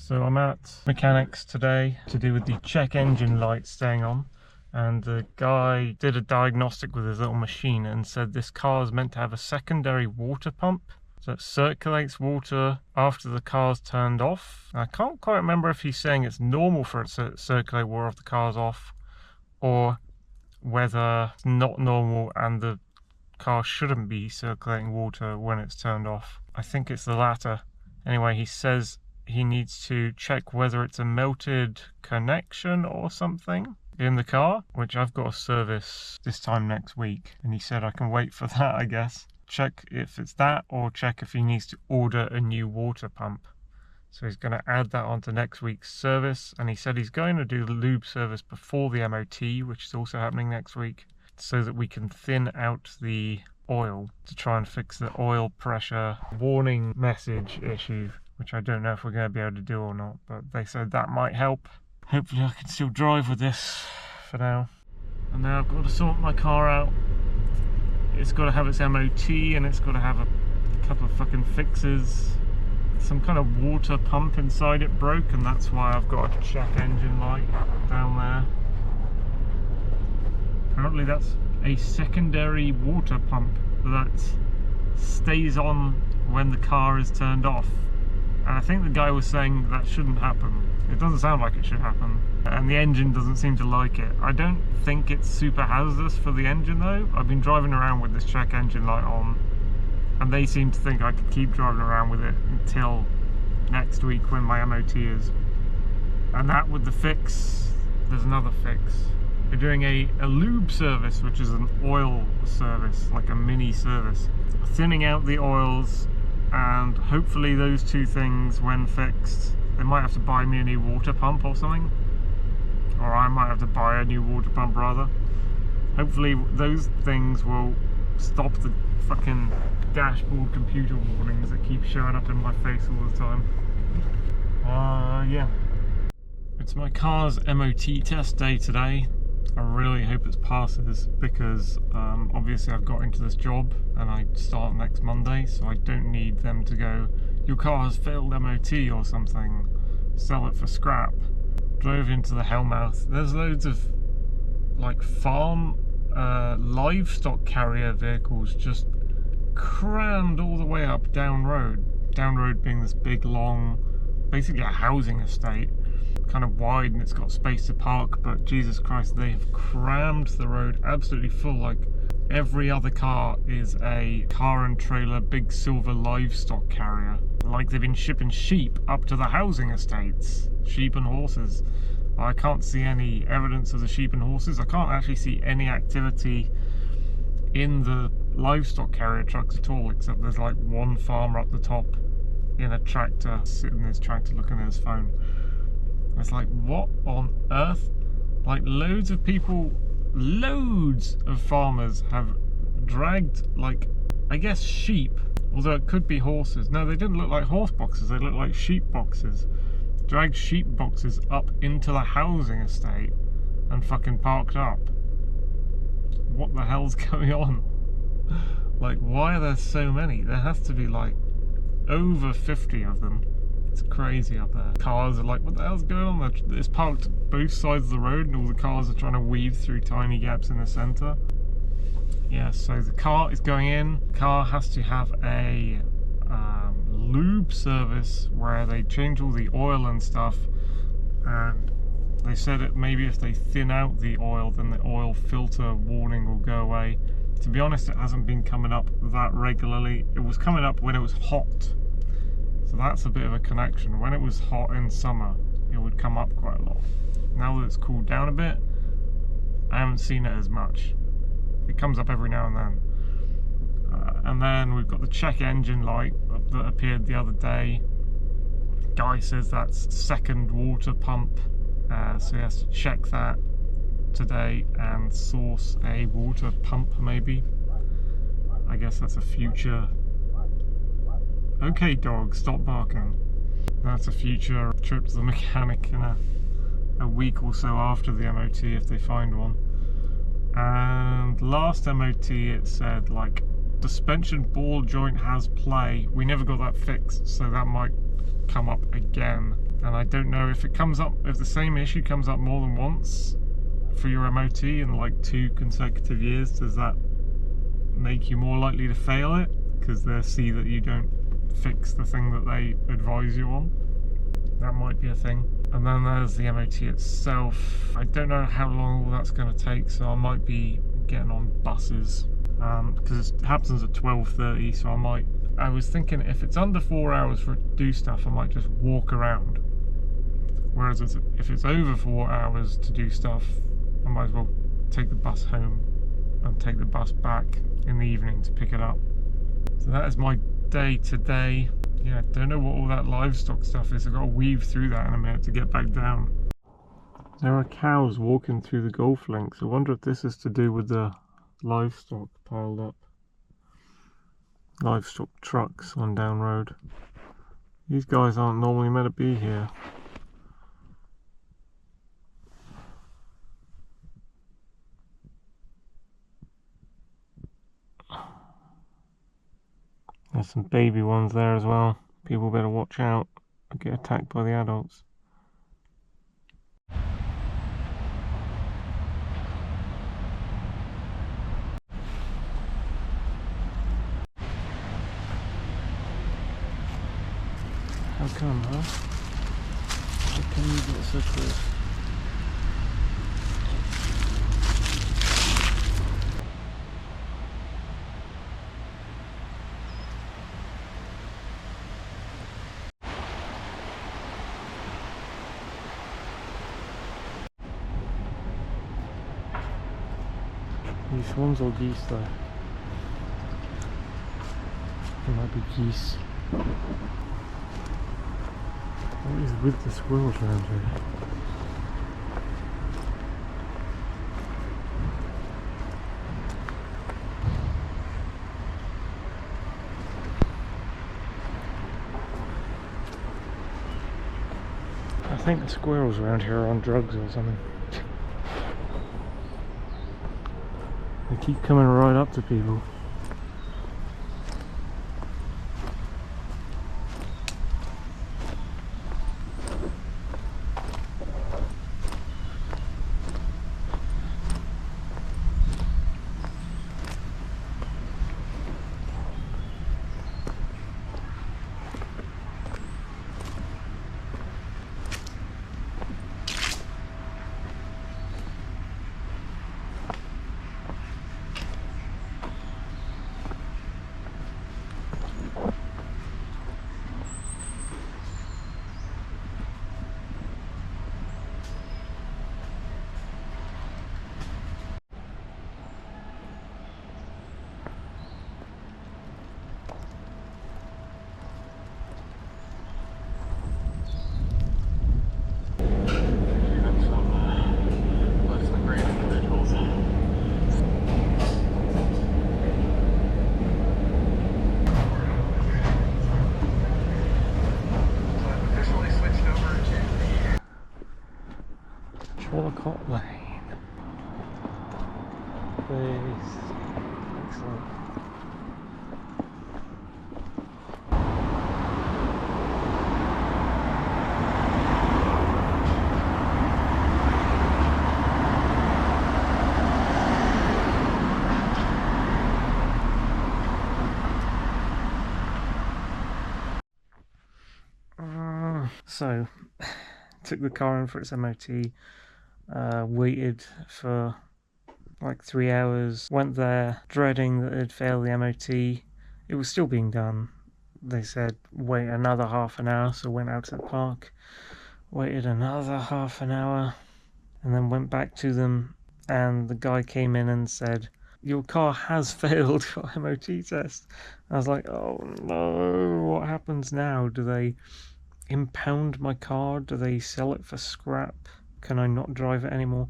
So I'm at mechanics today to do with the check engine light staying on, and the guy did a diagnostic with his little machine and said this car is meant to have a secondary water pump, so it circulates water after the car's turned off. I can't quite remember if he's saying it's normal for it to circulate water if the car's off, or whether it's not normal and the car shouldn't be circulating water when it's turned off. I think it's the latter. Anyway, he says he needs to check whether it's a melted connection or something in the car, which I've got to service this time next week, and he said I can wait for that, I guess. Check if it's that, or check if he needs to order a new water pump. So he's going to add that onto next week's service, and he said he's going to do the lube service before the MOT, which is also happening next week, so that we can thin out the oil to try and fix the oil pressure warning message issue, which I don't know if we're going to be able to do or not, but they said that might help. Hopefully I can still drive with this for now. And now I've got to sort my car out. It's got to have its MOT, and it's got to have a couple of fucking fixes. Some kind of water pump inside it broke, and that's why I've got a check engine light down there. Apparently that's a secondary water pump that stays on when the car is turned off. And I think the guy was saying that shouldn't happen. It doesn't sound like it should happen. And the engine doesn't seem to like it. I don't think it's super hazardous for the engine though. I've been driving around with this check engine light on, and they seem to think I could keep driving around with it until next week when my MOT is. And that with the fix, there's another fix. They're doing a lube service, which is an oil service, like a mini service. Thinning out the oils, and hopefully those two things, when fixed, they might have to buy me a new water pump or something. Or I might have to buy a new water pump rather. Hopefully those things will stop the fucking dashboard computer warnings that keep showing up in my face all the time. Yeah. It's my car's MOT test day today. I really hope it passes, because obviously I've got into this job and I start next Monday, so I don't need them to go, your car has failed MOT or something, sell it for scrap. Drove into the Hellmouth. There's loads of like farm livestock carrier vehicles just crammed all the way up down road. Down road being this big long, basically a housing estate, kind of wide, and it's got space to park, but Jesus Christ, they have crammed the road absolutely full. Like every other car is a car and trailer big silver livestock carrier, like they've been shipping sheep up to the housing estates, sheep and horses. I can't see any evidence of the sheep and horses. I can't actually see any activity in the livestock carrier trucks at all, except there's like one farmer up the top in a tractor, sitting in his tractor looking at his phone. It's like, what on earth? Like loads of people, loads of farmers have dragged, like, I guess sheep, although it could be horses. No, they didn't look like horse boxes, they looked like sheep boxes. Dragged sheep boxes up into the housing estate and fucking parked up. What the hell's going on? Like, why are there so many? There has to be like over 50 of them. It's crazy up there. Cars are like, what the hell's going on? It's parked both sides of the road, and all the cars are trying to weave through tiny gaps in the centre. Yeah, so the car is going in. The car has to have a lube service where they change all the oil and stuff, and they said that maybe if they thin out the oil, then the oil filter warning will go away. To be honest, it hasn't been coming up that regularly. It was coming up when it was hot. So that's a bit of a connection. When it was hot in summer, it would come up quite a lot. Now that it's cooled down a bit, I haven't seen it as much. It comes up every now and then. And then we've got the check engine light that appeared the other day. Guy says that's second water pump, so he has to check that today and source a water pump maybe. I guess that's a future. Okay dog, stop barking. That's a future trip to the mechanic in a week or so after the MOT, if they find one. And last MOT it said like suspension ball joint has play. We never got that fixed, so that might come up again. And I don't know if it comes up, if the same issue comes up more than once for your MOT in like 2 consecutive years, does that make you more likely to fail it? Because they'll see that you don't fix the thing that they advise you on. That might be a thing. And then there's the MOT itself. I don't know how long all that's going to take, so I might be getting on buses because it happens at 12:30. So I was thinking if it's under 4 hours for it to do stuff, I might just walk around. Whereas if it's over 4 hours to do stuff, I might as well take the bus home and take the bus back in the evening to pick it up. So that is my day today. Yeah, I don't know what all that livestock stuff is. I've got to weave through that in a minute to get back down. There are cows walking through the golf links. I wonder if this is to do with the livestock piled up. Livestock trucks on down road. These guys aren't normally meant to be here. There's some baby ones there as well. People better watch out and get attacked by the adults. How come, huh? How come you get so close? These swans or geese though? They might be geese. What is with the squirrels around here? I think the squirrels around here are on drugs or something. They keep coming right up to people. Walcott Lane. Please. Excellent. So, took the car in for its MOT. Waited for like 3 hours, went there dreading that it had failed the MOT. It was still being done. They said wait another half an hour, so went out to the park, waited another half an hour, and then went back to them, and the guy came in and said, your car has failed your MOT test. I was like, oh no, what happens now? Do they impound my car? Do they sell it for scrap? Can I not drive it anymore?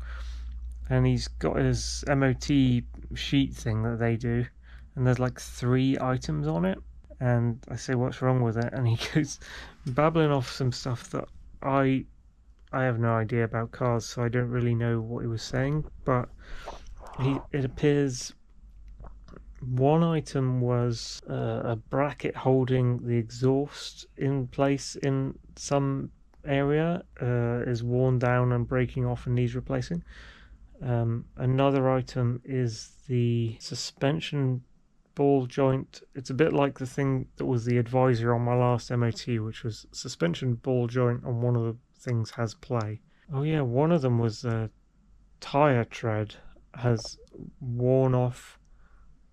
And he's got his MOT sheet thing that they do, and there's like 3 items on it, and I say what's wrong with it, and he goes babbling off some stuff that I have no idea about cars, so I don't really know what he was saying, but it appears one item was a bracket holding the exhaust in place in some area is worn down and breaking off and needs replacing. Another item is the suspension ball joint. It's a bit like the thing that was the advisory on my last MOT, which was suspension ball joint on one of the things has play. Oh yeah, one of them was a tire tread has worn off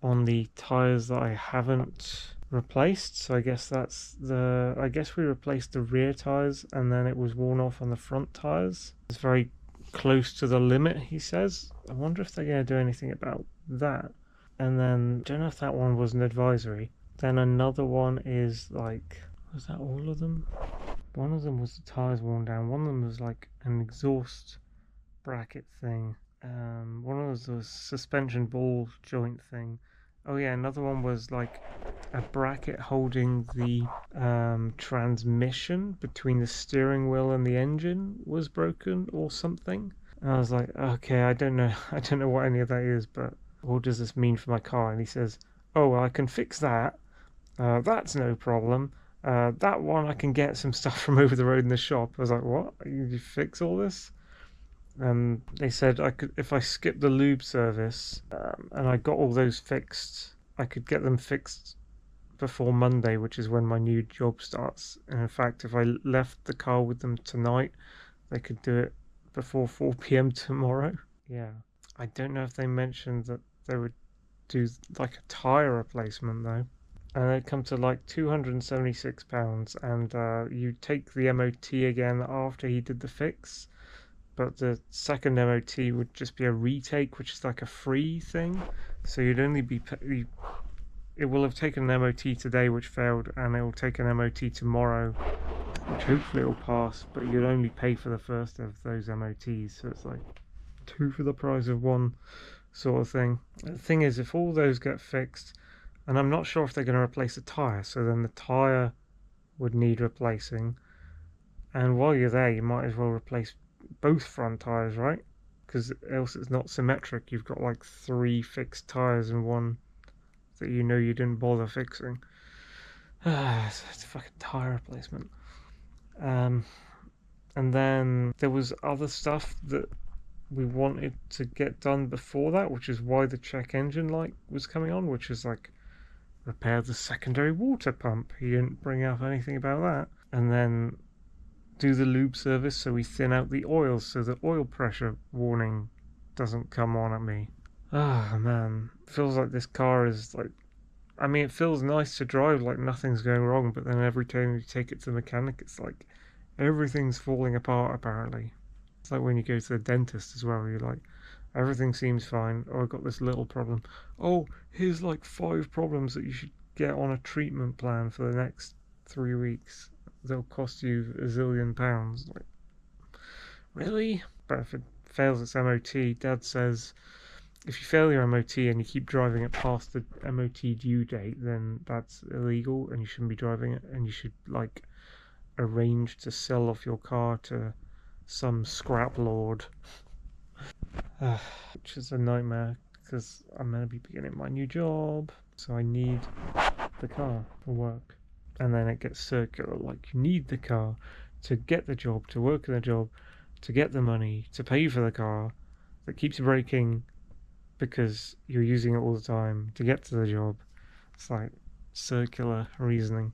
on the tires that I haven't replaced. So I guess we replaced the rear tires and then it was worn off on the front tires. It's very close to the limit, he says. I wonder if they're going to do anything about that. And then, don't know if that one was an advisory. Then another one is like, was that all of them? One of them was the tires worn down. One of them was like an exhaust bracket thing. One of those was suspension ball joint thing. Oh yeah, another one was like a bracket holding the transmission between the steering wheel and the engine was broken or something. And I was like, okay, I don't know what any of that is, but what does this mean for my car? And he says, oh, well, I can fix that. That's no problem. That one I can get some stuff from over the road in the shop. I was like, what? You fix all this? They said I could, if I skipped the lube service and I got all those fixed, I could get them fixed before Monday, which is when my new job starts. And in fact, if I left the car with them tonight, they could do it before 4 p.m. tomorrow. Yeah, I don't know if they mentioned that they would do like a tyre replacement though. And it'd come to like £276, and you take the MOT again after he did the fix. But the second MOT would just be a retake, which is like a free thing. So you'd only be... It will have taken an MOT today, which failed, and it will take an MOT tomorrow, which hopefully will pass, but you'd only pay for the first of those MOTs. So it's like 2 for the price of 1 sort of thing. The thing is, if all those get fixed, and I'm not sure if they're going to replace the tyre, so then the tyre would need replacing. And while you're there, you might as well replace both front tires, right? Because else it's not symmetric. You've got like 3 fixed tires and 1 that you know you didn't bother fixing. It's a fucking tire replacement. And then there was other stuff that we wanted to get done before that, which is why the check engine light was coming on, which is like repair the secondary water pump. He didn't bring up anything about that. And then do the lube service so we thin out the oil so the oil pressure warning doesn't come on at me. Ah, man. Feels like this car is like... I mean, it feels nice to drive, like nothing's going wrong, but then every time you take it to the mechanic, it's like everything's falling apart, apparently. It's like when you go to the dentist as well, you're like, everything seems fine. Oh, I got this little problem. Oh, here's like 5 problems that you should get on a treatment plan for the next 3 weeks. They'll cost you a zillion pounds. Like, really? But if it fails its MOT, Dad says if you fail your MOT and you keep driving it past the MOT due date, then that's illegal and you shouldn't be driving it, and you should like arrange to sell off your car to some scrap lord. Which is a nightmare because I'm going to be beginning my new job, so I need the car for work. And then it gets circular, like you need the car to get the job, to work in the job, to get the money, to pay for the car that keeps breaking because you're using it all the time to get to the job. It's like circular reasoning.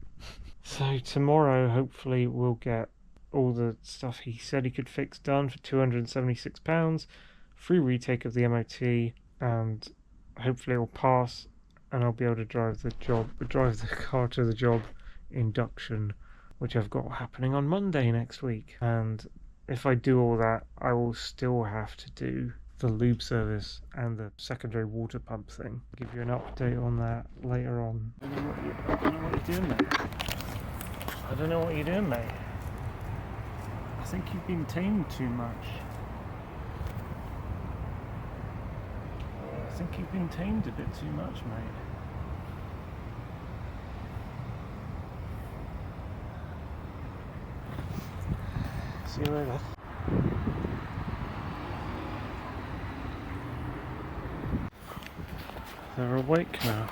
So tomorrow hopefully we'll get all the stuff he said he could fix done for £276, free retake of the MOT, and hopefully it will pass and I'll be able to drive the car to the job induction, which I've got happening on Monday next week. And if I do all that, I will still have to do the lube service and the secondary water pump thing. I'll give you an update on that later on. I don't know what you're doing, mate. I don't know what you're doing, mate. I think you've been tamed too much. I think you've been tamed a bit too much, mate. See you later. They're awake now.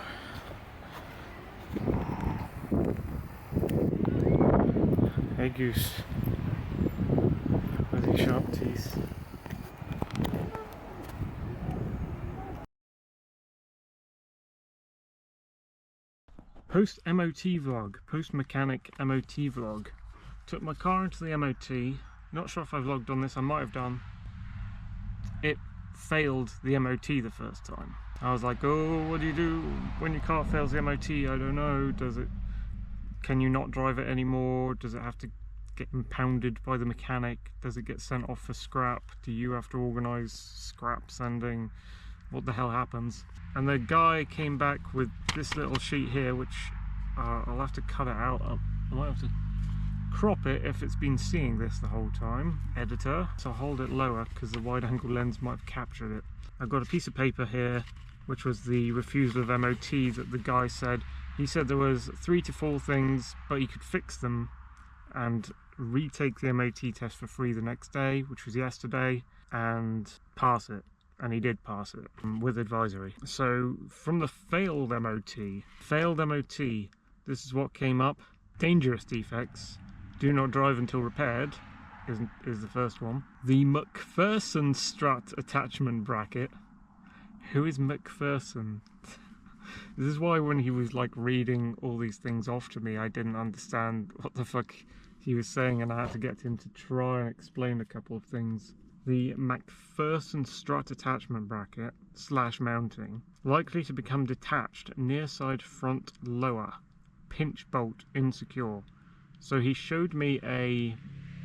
Hey Goose. sharp teeth. Post MOT vlog, post mechanic MOT vlog. Took my car into the MOT. Not sure if I've vlogged on this, I might have done. It failed the MOT the first time. I was like, oh, what do you do when your car fails the MOT? I don't know. Can you not drive it anymore? Does it have to get impounded by the mechanic? Does it get sent off for scrap? Do you have to organise scrap sending? What the hell happens? And the guy came back with this little sheet here, which I'll have to cut it out. I might have to crop it if it's been seeing this the whole time, editor. So I'll hold it lower because the wide angle lens might have captured it. I've got a piece of paper here, which was the refusal of MOT that the guy said. He said there was 3 to 4 things, but he could fix them and retake the MOT test for free the next day, which was yesterday, and pass it. And he did pass it with advisory. So from the failed MOT, this is what came up. Dangerous defects, do not drive until repaired, is the first one. The McPherson strut attachment bracket. Who is McPherson? This is why when he was like reading all these things off to me, I didn't understand what the fuck he was saying, and I had to get him to try and explain a couple of things. The McPherson strut attachment bracket / mounting, likely to become detached, near side front lower, pinch bolt insecure. So he showed me a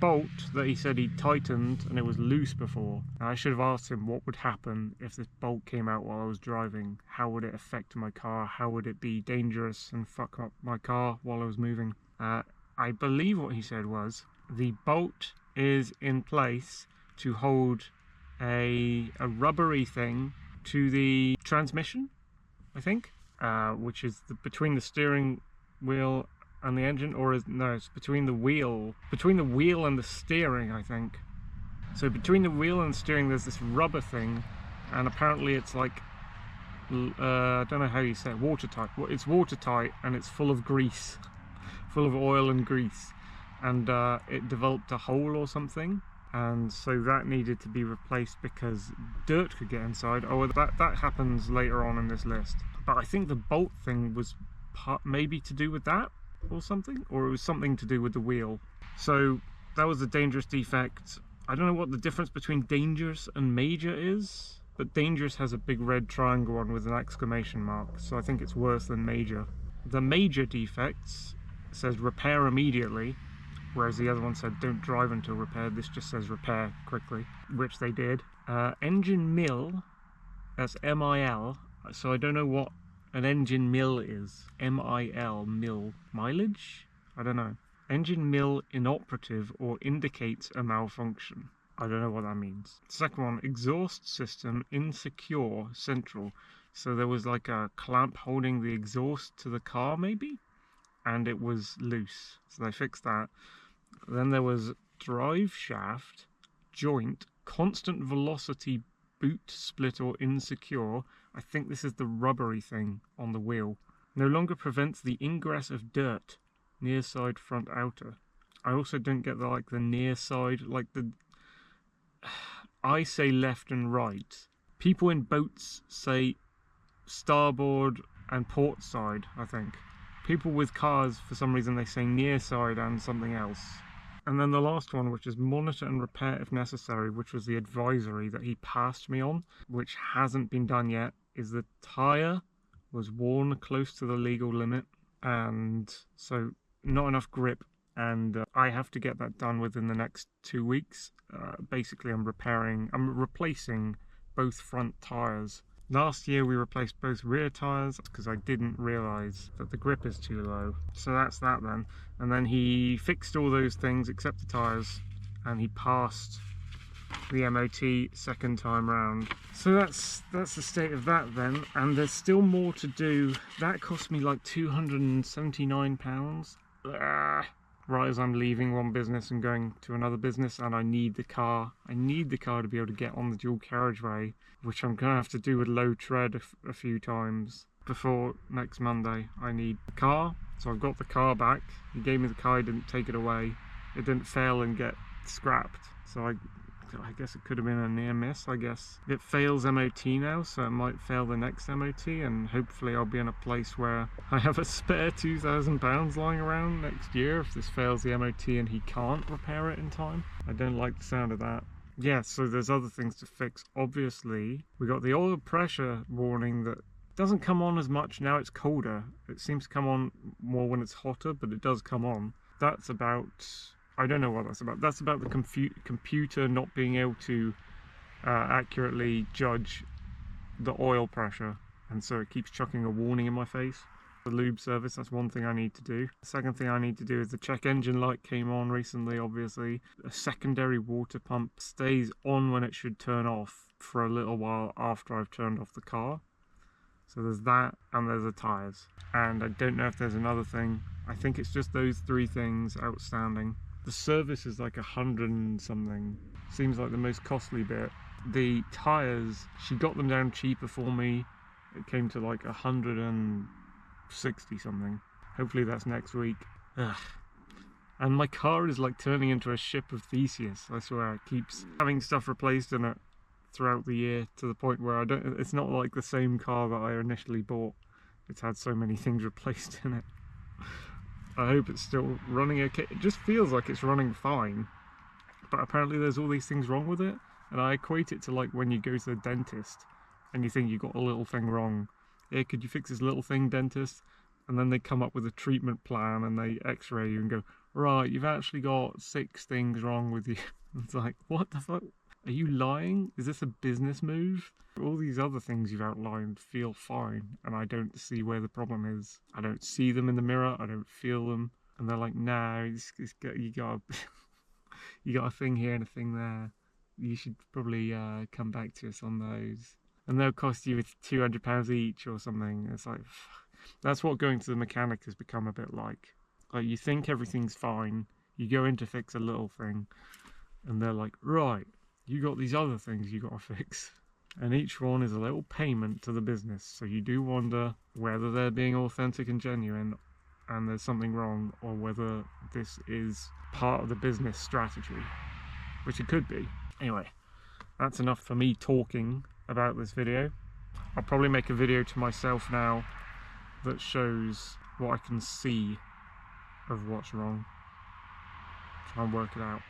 bolt that he said he tightened and it was loose before. And I should have asked him what would happen if this bolt came out while I was driving. How would it affect my car? How would it be dangerous and fuck up my car while I was moving? I believe what he said was the bolt is in place to hold a rubbery thing to the transmission, I think, which is between the steering wheel and the engine, or no, it's between the wheel and the steering, I think. So between the wheel and the steering there's this rubber thing, and apparently it's like I don't know how you say it, watertight. It's watertight and it's full of grease, full of oil and grease, and it developed a hole or something, and so that needed to be replaced because dirt could get inside. Oh, that happens later on in this list, but I think the bolt thing was maybe to do with that or something, or it was something to do with the wheel. So that was a dangerous defect. I don't know what the difference between dangerous and major is, but dangerous has a big red triangle on with an exclamation mark, so I think it's worse than major. The major defects says repair immediately, whereas the other one said don't drive until repaired. This just says repair quickly, which they did. Engine mill, that's MIL, so I don't know what an engine mill is. MIL, mill. Mileage? I don't know. Engine mill inoperative or indicates a malfunction. I don't know what that means. Second one, exhaust system insecure central. So there was like a clamp holding the exhaust to the car maybe, and it was loose. So they fixed that. Then there was drive shaft joint constant velocity boot split or insecure. I think this is the rubbery thing on the wheel. No longer prevents the ingress of dirt. Near side front outer. I also don't get the near side, like the... I say left and right. People in boats say starboard and port side, I think. People with cars, for some reason, they say near side and something else. And then the last one, which is monitor and repair if necessary, which was the advisory that he passed me on, which hasn't been done yet, is the tyre was worn close to the legal limit, and so not enough grip, and I have to get that done within the next 2 weeks. Basically I'm replacing both front tyres. Last year we replaced both rear tyres because I didn't realise that the grip is too low. So that's that then. And then he fixed all those things except the tyres, and he passed the MOT second time round. So that's the state of that then, and there's still more to do. That cost me like £279. Right as I'm leaving one business and going to another business, and I need the car. I need the car to be able to get on the dual carriageway, which I'm gonna have to do with low tread a few times before next Monday. I need the car, so I've got the car back. He gave me the car, he didn't take it away. It didn't fail and get scrapped, so I guess it could have been a near miss. I guess it fails MOT now, so it might fail the next MOT, and hopefully I'll be in a place where I have a spare £2,000 lying around next year if this fails the MOT and he can't repair it in time. I don't like the sound of that. Yeah, so there's other things to fix. Obviously, we got the oil pressure warning that doesn't come on as much now it's colder. It seems to come on more when it's hotter, but it does come on. That's about, I don't know what that's about. That's about the computer not being able to accurately judge the oil pressure, and so it keeps chucking a warning in my face. The lube service, that's one thing I need to do. The second thing I need to do is the check engine light came on recently, obviously. A secondary water pump stays on when it should turn off for a little while after I've turned off the car. So there's that, and there's the tyres. And I don't know if there's another thing. I think it's just those three things outstanding. The service is like 100 and something. Seems like the most costly bit. The tyres, she got them down cheaper for me. It came to like 160 something. Hopefully that's next week. Ugh. And my car is like turning into a ship of Theseus. I swear, it keeps having stuff replaced in it throughout the year, to the point where it's not like the same car that I initially bought. It's had so many things replaced in it. I hope it's still running okay. It just feels like it's running fine, but apparently there's all these things wrong with it, and I equate it to like when you go to the dentist and you think you got a little thing wrong. Yeah, could you fix this little thing, dentist? And then they come up with a treatment plan and they x-ray you and go, right, you've actually got 6 things wrong with you. It's like, what the fuck? Are you lying? Is this a business move? All these other things you've outlined feel fine, and I don't see where the problem is. I don't see them in the mirror, I don't feel them. And they're like, nah, you got a thing here and a thing there. You should probably come back to us on those. And they'll cost you £200 each or something. It's like, that's what going to the mechanic has become a bit like. Like, you think everything's fine, you go in to fix a little thing, and they're like, right, you got these other things you got to fix. And each one is a little payment to the business. So you do wonder whether they're being authentic and genuine and there's something wrong, or whether this is part of the business strategy, which it could be. Anyway, that's enough for me talking about this video. I'll probably make a video to myself now that shows what I can see of what's wrong. Try and work it out.